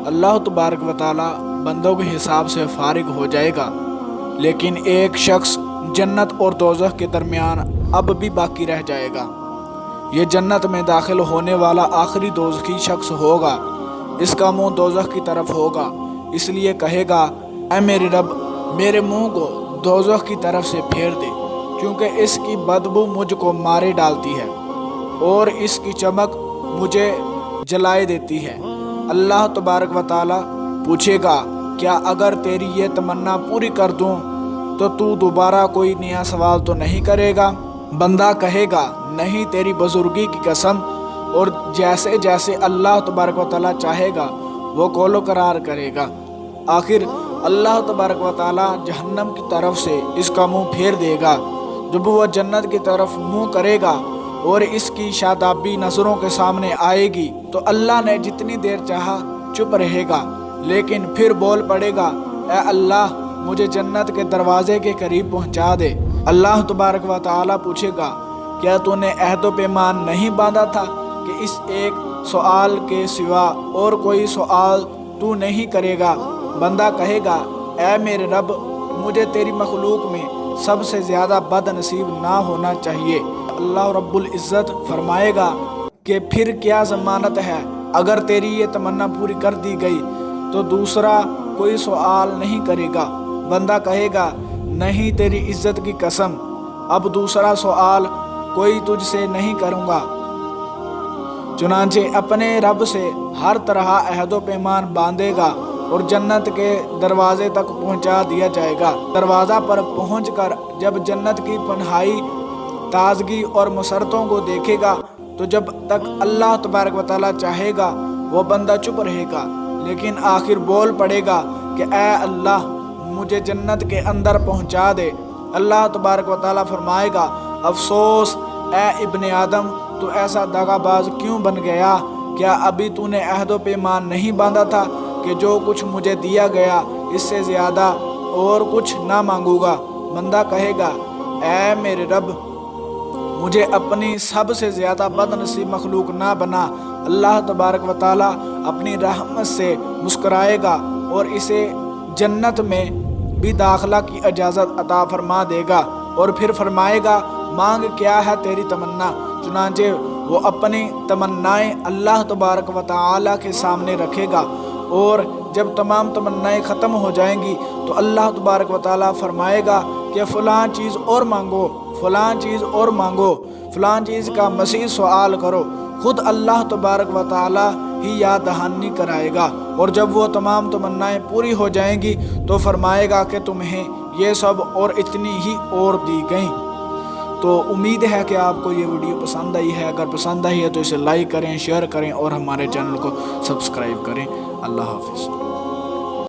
اللہ تبارک و تعالی بندوں کے حساب سے فارغ ہو جائے گا، لیکن ایک شخص جنت اور دوزخ کے درمیان اب بھی باقی رہ جائے گا۔ یہ جنت میں داخل ہونے والا آخری دوزخی شخص ہوگا۔ اس کا منہ دوزخ کی طرف ہوگا، اس لیے کہے گا، اے میرے رب، میرے منہ کو دوزخ کی طرف سے پھیر دے، کیونکہ اس کی بدبو مجھ کو مارے ڈالتی ہے اور اس کی چمک مجھے جلائے دیتی ہے۔ اللہ تبارک و تعالی پوچھے گا، کیا اگر تیری یہ تمنا پوری کر دوں تو دوبارہ کوئی نیا سوال تو نہیں کرے گا؟ بندہ کہے گا، نہیں، تیری بزرگی کی قسم، اور جیسے جیسے اللہ تبارک و تعالی چاہے گا وہ قول و قرار کرے گا۔ آخر اللہ تبارک و تعالی جہنم کی طرف سے اس کا منہ پھیر دے گا۔ جب وہ جنت کی طرف منہ کرے گا اور اس کی شادابی نظروں کے سامنے آئے گی تو اللہ نے جتنی دیر چاہا چپ رہے گا، لیکن پھر بول پڑے گا، اے اللہ، مجھے جنت کے دروازے کے قریب پہنچا دے۔ اللہ تبارک و تعالی پوچھے گا، کیا تو نے عہد و پیمان نہیں باندھا تھا کہ اس ایک سوال کے سوا اور کوئی سوال تو نہیں کرے گا؟ بندہ کہے گا، اے میرے رب، مجھے تیری مخلوق میں سب سے زیادہ بد نصیب نہ ہونا چاہیے۔ اللہ رب العزت فرمائے گا کہ پھر کیا ضمانت ہے، اگر تیری یہ تمنا پوری کر دی گئی تو دوسرا کوئی سوال نہیں کرے گا؟ بندہ کہے گا، نہیں، تیری عزت کی قسم، اب دوسرا سوال کوئی تجھ سے نہیں کروں گا۔ چنانچہ اپنے رب سے ہر طرح عہد و پیمان باندھے گا اور جنت کے دروازے تک پہنچا دیا جائے گا۔ دروازہ پر پہنچ کر جب جنت کی پنہائی، تازگی اور مسرتوں کو دیکھے گا تو جب تک اللہ تبارک و تعالی چاہے گا وہ بندہ چپ رہے گا، لیکن آخر بول پڑے گا کہ اے اللہ، مجھے جنت کے اندر پہنچا دے۔ اللہ تبارک و تعالی فرمائے گا، افسوس اے ابن آدم، تو ایسا دغا باز کیوں بن گیا؟ کیا ابھی تو نے عہد و پیمان نہیں باندھا تھا کہ جو کچھ مجھے دیا گیا اس سے زیادہ اور کچھ نہ مانگوں گا؟ بندہ کہے گا، اے میرے رب، مجھے اپنی سب سے زیادہ بد نصیب مخلوق نہ بنا۔ اللہ تبارک و تعالی اپنی رحمت سے مسکرائے گا اور اسے جنت میں بھی داخلہ کی اجازت عطا فرما دے گا، اور پھر فرمائے گا، مانگ کیا ہے تیری تمنا؟ چنانچہ وہ اپنی تمنائیں اللہ تبارک و تعالی کے سامنے رکھے گا، اور جب تمام تمنائیں ختم ہو جائیں گی تو اللہ تبارک و تعالی فرمائے گا کہ فلاں چیز اور مانگو، فلاں چیز اور مانگو، فلاں چیز کا مزید سوال کرو۔ خود اللہ تبارک و تعالی ہی یاد دہانی کرائے گا، اور جب وہ تمام تمنائیں پوری ہو جائیں گی تو فرمائے گا کہ تمہیں یہ سب اور اتنی ہی اور دی گئیں۔ تو امید ہے کہ آپ کو یہ ویڈیو پسند آئی ہے۔ اگر پسند آئی ہے تو اسے لائک کریں، شیئر کریں اور ہمارے چینل کو سبسکرائب کریں۔ اللہ حافظ۔